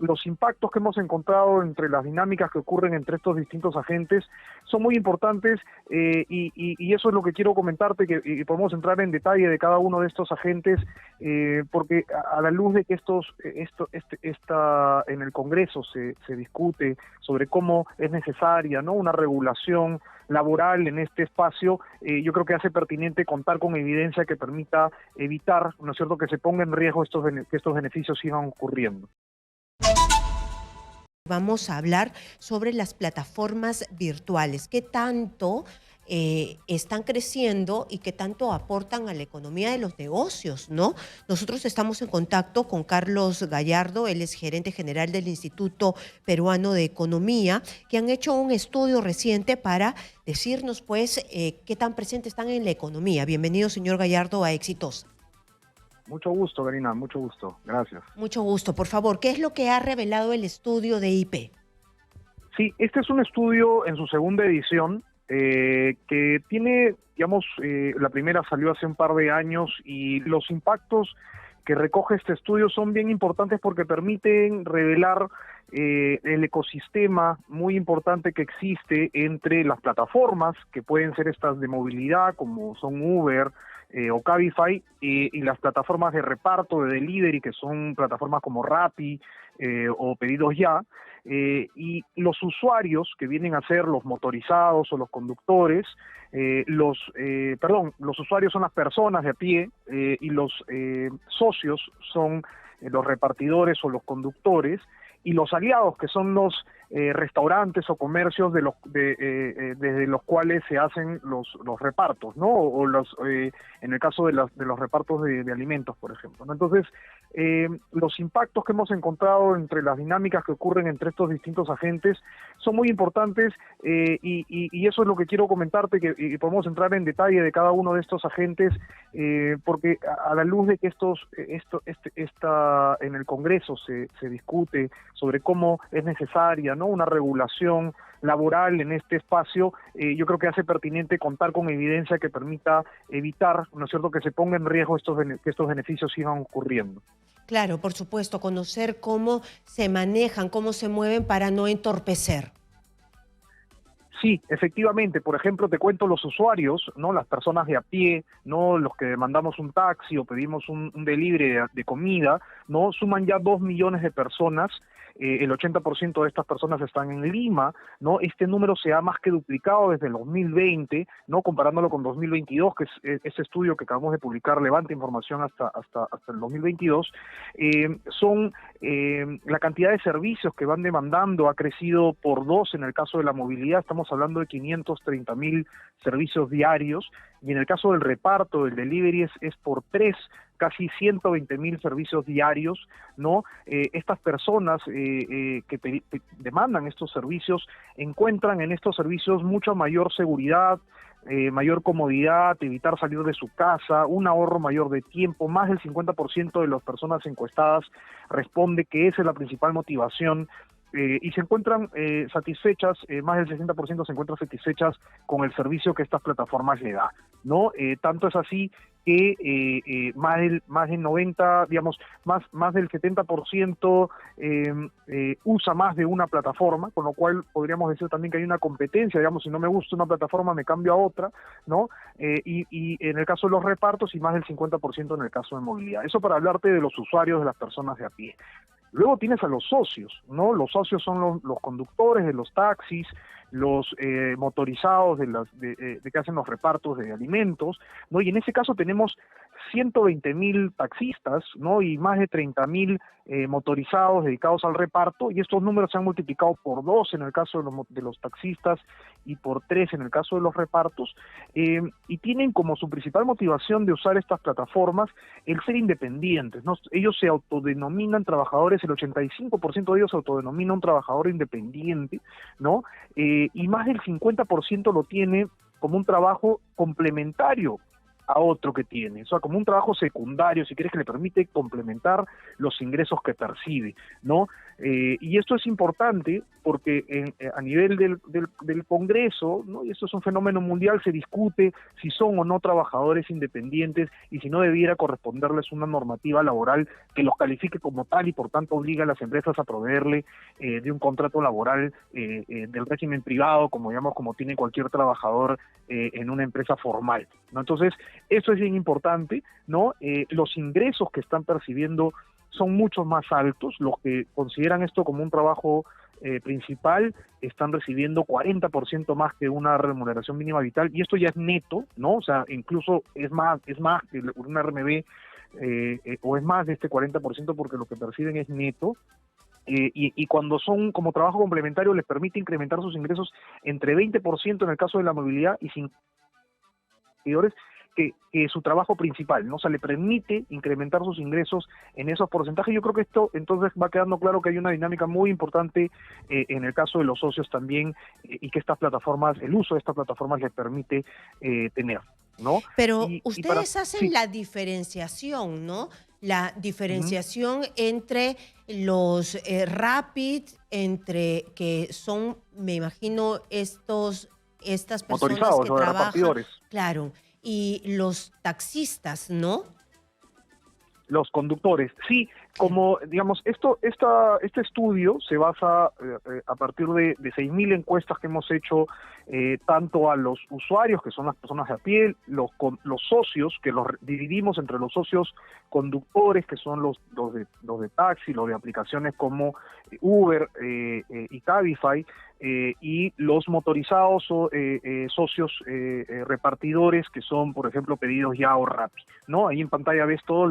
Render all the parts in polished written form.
los impactos que hemos encontrado entre las dinámicas que ocurren entre estos distintos agentes son muy importantes y eso es lo que quiero comentarte, y podemos entrar en detalle de cada uno de estos agentes, porque a la luz de que en el Congreso se discute sobre cómo es necesaria, ¿no?, una regulación laboral en este espacio, yo creo que hace pertinente contar con evidencia que permita evitar, ¿no es cierto?, que se ponga en riesgo que estos beneficios sigan ocurriendo. Vamos a hablar sobre las plataformas virtuales. ¿Qué tanto están creciendo y qué tanto aportan a la economía de los negocios, ¿no? Nosotros estamos en contacto con Carlos Gallardo, él es gerente general del Instituto Peruano de Economía, que han hecho un estudio reciente para decirnos, pues, qué tan presentes están en la economía. Bienvenido, señor Gallardo, a Exitosa. Mucho gusto, Karina, mucho gusto. Gracias. Mucho gusto. Por favor, ¿qué es lo que ha revelado el estudio de IP? Sí, este es un estudio en su segunda edición que tiene, digamos, la primera salió hace un par de años y los impactos que recoge este estudio son bien importantes porque permiten revelar el ecosistema muy importante que existe entre las plataformas, que pueden ser estas de movilidad, como son Uber o Cabify, y las plataformas de reparto, de delivery, que son plataformas como Rappi o Pedidos Ya, y los usuarios, que vienen a ser los motorizados o los conductores, los usuarios son las personas de a pie, y los socios son los repartidores o los conductores, y los aliados, que son los restaurantes o comercios desde los cuales se hacen los repartos, ¿no? En el caso de los repartos de alimentos, por ejemplo, ¿no? Entonces, los impactos que hemos encontrado entre las dinámicas que ocurren entre estos distintos agentes son muy importantes, y eso es lo que quiero comentarte, y podemos entrar en detalle de cada uno de estos agentes, porque a la luz de que en el Congreso se discute sobre cómo es necesaria, ¿no?, una regulación laboral en este espacio, yo creo que hace pertinente contar con evidencia que permita evitar, ¿no es cierto?, que se ponga en riesgo que estos beneficios sigan ocurriendo. Claro, por supuesto, conocer cómo se manejan, cómo se mueven para no entorpecer. Sí, efectivamente. Por ejemplo, te cuento, los usuarios, ¿no?, las personas de a pie, ¿no?, los que demandamos un taxi o pedimos un delivery de comida, ¿no?, suman ya 2 millones de personas. El 80% de estas personas están en Lima, ¿no? Este número se ha más que duplicado desde el 2020, ¿no?, comparándolo con 2022, que es ese estudio que acabamos de publicar, levanta información hasta el 2022. La cantidad de servicios que van demandando ha crecido por 2 en el caso de la movilidad. Estamos hablando de 530.000 servicios diarios, y en el caso del reparto, del delivery, es por 3, casi 120.000 servicios diarios, ¿no? Estas personas que demandan estos servicios encuentran en estos servicios mucha mayor seguridad, mayor comodidad, evitar salir de su casa, un ahorro mayor de tiempo. Más del 50% de las personas encuestadas responde que esa es la principal motivación, y se encuentran satisfechas, más del 60% se encuentran satisfechas con el servicio que estas plataformas le dan, ¿no? Tanto es así que más del 90, digamos, más del 70% usa más de una plataforma, con lo cual podríamos decir también que hay una competencia, digamos, si no me gusta una plataforma me cambio a otra, ¿no? Y en el caso de los repartos, y más del 50% en el caso de movilidad. Eso para hablarte de los usuarios, de las personas de a pie. Luego tienes a los socios, ¿no? Los socios son los conductores de los taxis, los motorizados de que hacen los repartos de alimentos, ¿no? Y en ese caso tenemos 120.000 taxistas, ¿no?, y más de 30.000 motorizados dedicados al reparto, y estos números se han multiplicado por 2 en el caso de los taxistas y por 3 en el caso de los repartos, y tienen como su principal motivación de usar estas plataformas el ser independientes, ¿no? Ellos se autodenominan trabajadores, el 85% de ellos se autodenomina un trabajador independiente, ¿no? Y más del 50% lo tiene como un trabajo complementario a otro que tiene, o sea, como un trabajo secundario, si quieres, que le permite complementar los ingresos que percibe, ¿no? Y esto es importante porque a nivel del Congreso, ¿no? Y esto es un fenómeno mundial, se discute si son o no trabajadores independientes y si no debiera corresponderles una normativa laboral que los califique como tal y por tanto obliga a las empresas a proveerle de un contrato laboral del régimen privado, como digamos, como tiene cualquier trabajador en una empresa formal, ¿no? Entonces, eso es bien importante, ¿no? Los ingresos que están percibiendo son mucho más altos. Los que consideran esto como un trabajo principal están recibiendo 40% más que una remuneración mínima vital, y esto ya es neto, ¿no? O sea, incluso es más que una RMB, o es más de este 40% porque lo que perciben es neto. Y cuando son como trabajo complementario les permite incrementar sus ingresos entre 20% en el caso de la movilidad y 50% que su trabajo principal, ¿no? O sea, le permite incrementar sus ingresos en esos porcentajes. Yo creo que esto entonces va quedando claro que hay una dinámica muy importante en el caso de los socios también, y que estas plataformas, el uso de estas plataformas les permite tener, ¿no? Pero Para, ustedes hacen sí. la diferenciación, ¿no? La Ujú. diferenciación entre los Rapid, entre que son, me imagino, estas personas Motorizados que o de trabajan, repartidores. claro, y los taxistas, ¿no? Los conductores, sí, Sí. como digamos, este estudio se basa a partir de 6.000 encuestas que hemos hecho, tanto a los usuarios, que son las personas de a pie, los socios, que los dividimos entre los socios conductores, que son los de taxi, los de aplicaciones como Uber y Cabify, y los motorizados o socios repartidores, que son, por ejemplo, Pedidos Ya o Rappi, ¿no? Ahí en pantalla ves todos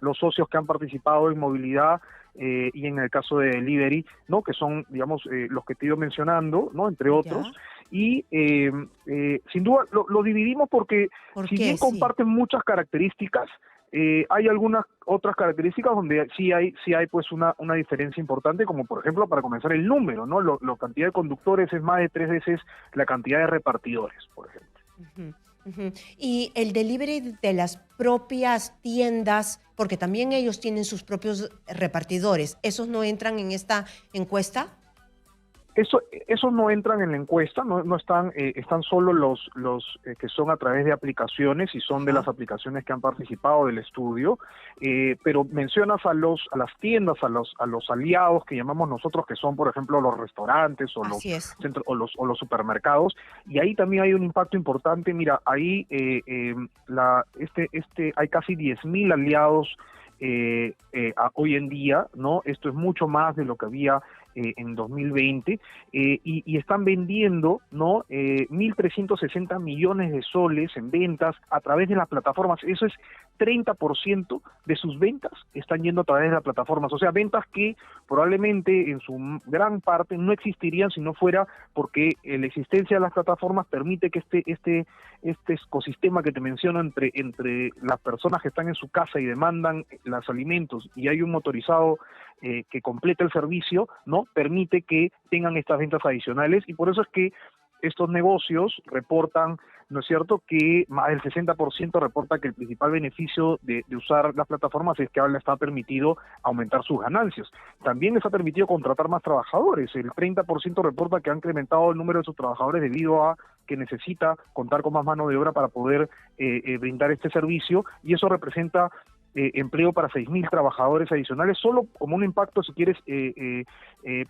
los socios que han participado en movilidad, y en el caso de delivery, ¿no? Que son, digamos, los que te he ido mencionando, ¿no? Entre otros. ¿Ya? Y sin duda lo dividimos porque ¿Por si bien qué? Sí. comparten muchas características, hay algunas otras características donde sí hay pues una diferencia importante, como por ejemplo, para comenzar, el número, ¿no? La cantidad de conductores es más de 3 veces la cantidad de repartidores, por ejemplo. Ujú, ujú. Y el delivery de las propias tiendas, porque también ellos tienen sus propios repartidores, ¿esos no entran en esta encuesta? Esos no entran en la encuesta, no están, están solo los que son a través de aplicaciones y son de las Ajá, aplicaciones que han participado del estudio, pero mencionas a las tiendas, a los aliados que llamamos nosotros, que son, por ejemplo, los restaurantes o los así es. centros o los supermercados, y ahí también hay un impacto importante. Mira, ahí hay casi 10.000 aliados hoy en día, ¿no? Esto es mucho más de lo que había en 2020, y están vendiendo, ¿no? 1.360 millones de soles en ventas a través de las plataformas. Eso es 30% de sus ventas están yendo a través de las plataformas. O sea, ventas que probablemente en su gran parte no existirían si no fuera porque la existencia de las plataformas permite que este ecosistema que te menciono entre las personas que están en su casa y demandan los alimentos, y hay un motorizado que completa el servicio, ¿no? Permite que tengan estas ventas adicionales, y por eso es que estos negocios reportan, ¿no es cierto?, que más del 60% reporta que el principal beneficio de usar las plataformas es que ahora les está permitido aumentar sus ganancias. También les ha permitido contratar más trabajadores. El 30% reporta que han incrementado el número de sus trabajadores debido a que necesita contar con más mano de obra para poder brindar este servicio, y eso representa empleo para 6.000 trabajadores adicionales, solo como un impacto, si quieres,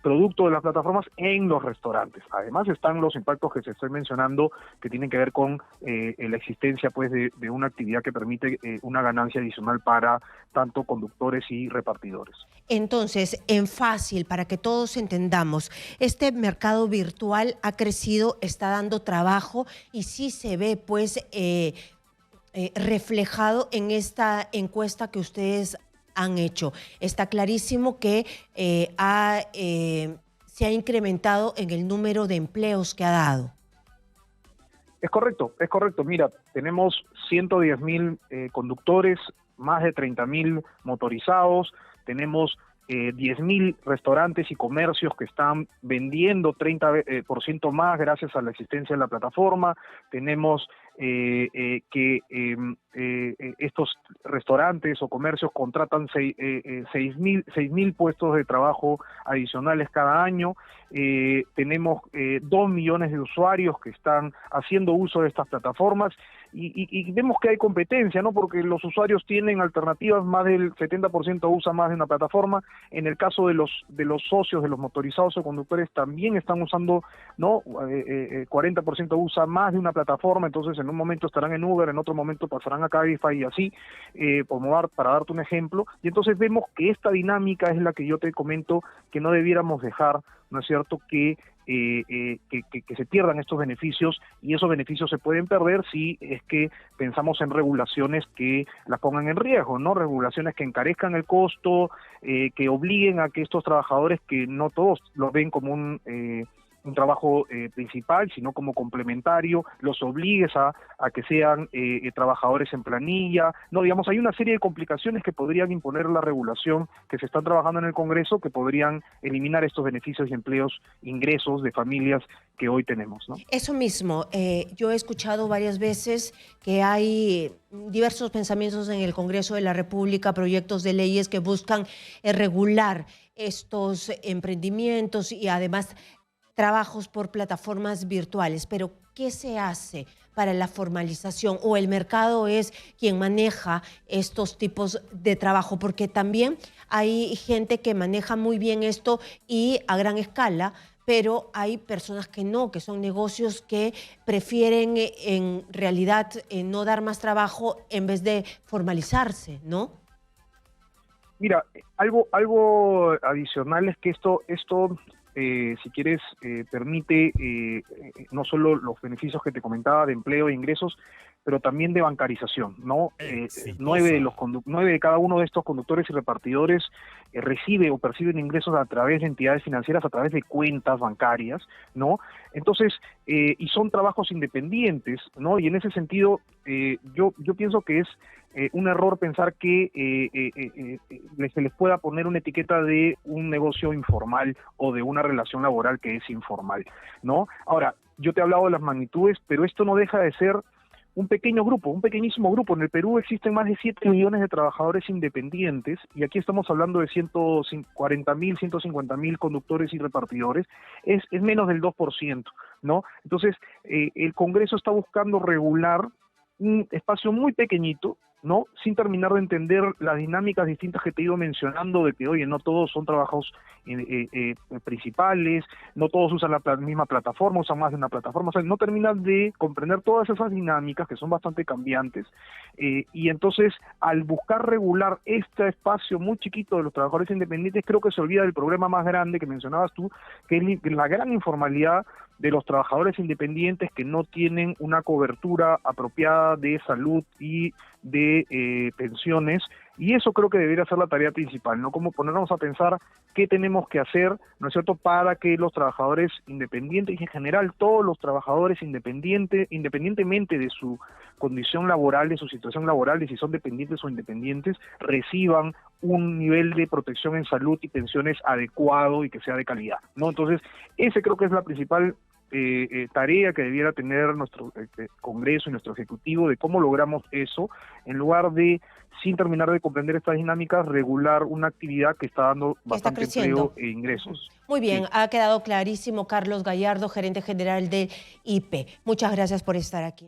producto de las plataformas en los restaurantes. Además están los impactos que se estoy mencionando, que tienen que ver con la existencia pues de una actividad que permite una ganancia adicional para tanto conductores y repartidores. Entonces, en fácil, para que todos entendamos, este mercado virtual ha crecido, está dando trabajo y sí se ve, pues, reflejado en esta encuesta que ustedes han hecho. Está clarísimo que se ha incrementado en el número de empleos que ha dado. Es correcto, es correcto. Mira, tenemos 110.000 conductores, más de 30.000 motorizados, tenemos 10.000 restaurantes y comercios que están vendiendo 30% más gracias a la existencia de la plataforma, tenemos estos restaurantes o comercios contratan 6.000 puestos de trabajo adicionales cada año. Tenemos 2 millones de usuarios que están haciendo uso de estas plataformas y vemos que hay competencia, ¿no? Porque los usuarios tienen alternativas, más del 70% usa más de una plataforma. En el caso de los socios, de los motorizados o conductores, también están usando, ¿no? 40% usa más de una plataforma, entonces en un momento estarán en Uber, en otro momento pasarán a Cabify y así, para darte un ejemplo. Y entonces vemos que esta dinámica es la que yo te comento que no debiéramos dejar, ¿no es cierto?, que se pierdan estos beneficios, y esos beneficios se pueden perder si es que pensamos en regulaciones que las pongan en riesgo, ¿no? Regulaciones que encarezcan el costo, que obliguen a que estos trabajadores, que no todos lo ven como un trabajo principal, sino como complementario, los obligues a que sean trabajadores en planilla. No, digamos, hay una serie de complicaciones que podrían imponer la regulación que se están trabajando en el Congreso, que podrían eliminar estos beneficios y empleos, ingresos de familias que hoy tenemos, ¿no? Eso mismo, yo he escuchado varias veces que hay diversos pensamientos en el Congreso de la República, proyectos de leyes que buscan regular estos emprendimientos y además trabajos por plataformas virtuales, pero ¿qué se hace para la formalización? ¿O el mercado es quien maneja estos tipos de trabajo? Porque también hay gente que maneja muy bien esto y a gran escala, pero hay personas que no, que son negocios que prefieren en realidad no dar más trabajo en vez de formalizarse, ¿no? Mira, algo adicional es que esto si quieres, permite no solo los beneficios que te comentaba de empleo e ingresos, pero también de bancarización, ¿no? 9 de cada uno de estos conductores y repartidores recibe o perciben ingresos a través de entidades financieras, a través de cuentas bancarias, ¿no? Entonces, y son trabajos independientes, ¿no? Y en ese sentido, yo pienso que es un error pensar que se les pueda poner una etiqueta de un negocio informal o de una relación laboral que es informal, ¿no? Ahora, yo te he hablado de las magnitudes, pero esto no deja de ser un pequeño grupo, un pequeñísimo grupo. En el Perú existen más de 7 millones de trabajadores independientes, y aquí estamos hablando de 140.000, 150.000 conductores y repartidores. Es menos del 2%, ¿no? Entonces, el Congreso está buscando regular un espacio muy pequeñito, ¿no? Sin terminar de entender las dinámicas distintas que te he ido mencionando, de que, oye, no todos son trabajos principales, no todos usan la misma plataforma, usan más de una plataforma. O sea, no terminan de comprender todas esas dinámicas que son bastante cambiantes, y entonces, al buscar regular este espacio muy chiquito de los trabajadores independientes, creo que se olvida del problema más grande que mencionabas tú, que es la gran informalidad de los trabajadores independientes que no tienen una cobertura apropiada de salud y de pensiones, y eso creo que debería ser la tarea principal, ¿no? Como ponernos a pensar qué tenemos que hacer, ¿no es cierto?, para que los trabajadores independientes, y en general todos los trabajadores independientemente de su condición laboral, de su situación laboral, de si son dependientes o independientes, reciban un nivel de protección en salud y pensiones adecuado y que sea de calidad, ¿no? Entonces, ese creo que es la principal tarea que debiera tener nuestro Congreso y nuestro Ejecutivo, de cómo logramos eso, en lugar de, sin terminar de comprender estas dinámicas, regular una actividad que está dando bastante empleo e ingresos. Muy bien, Sí. ha quedado clarísimo. Carlos Gallardo, gerente general de IP. Muchas gracias por estar aquí.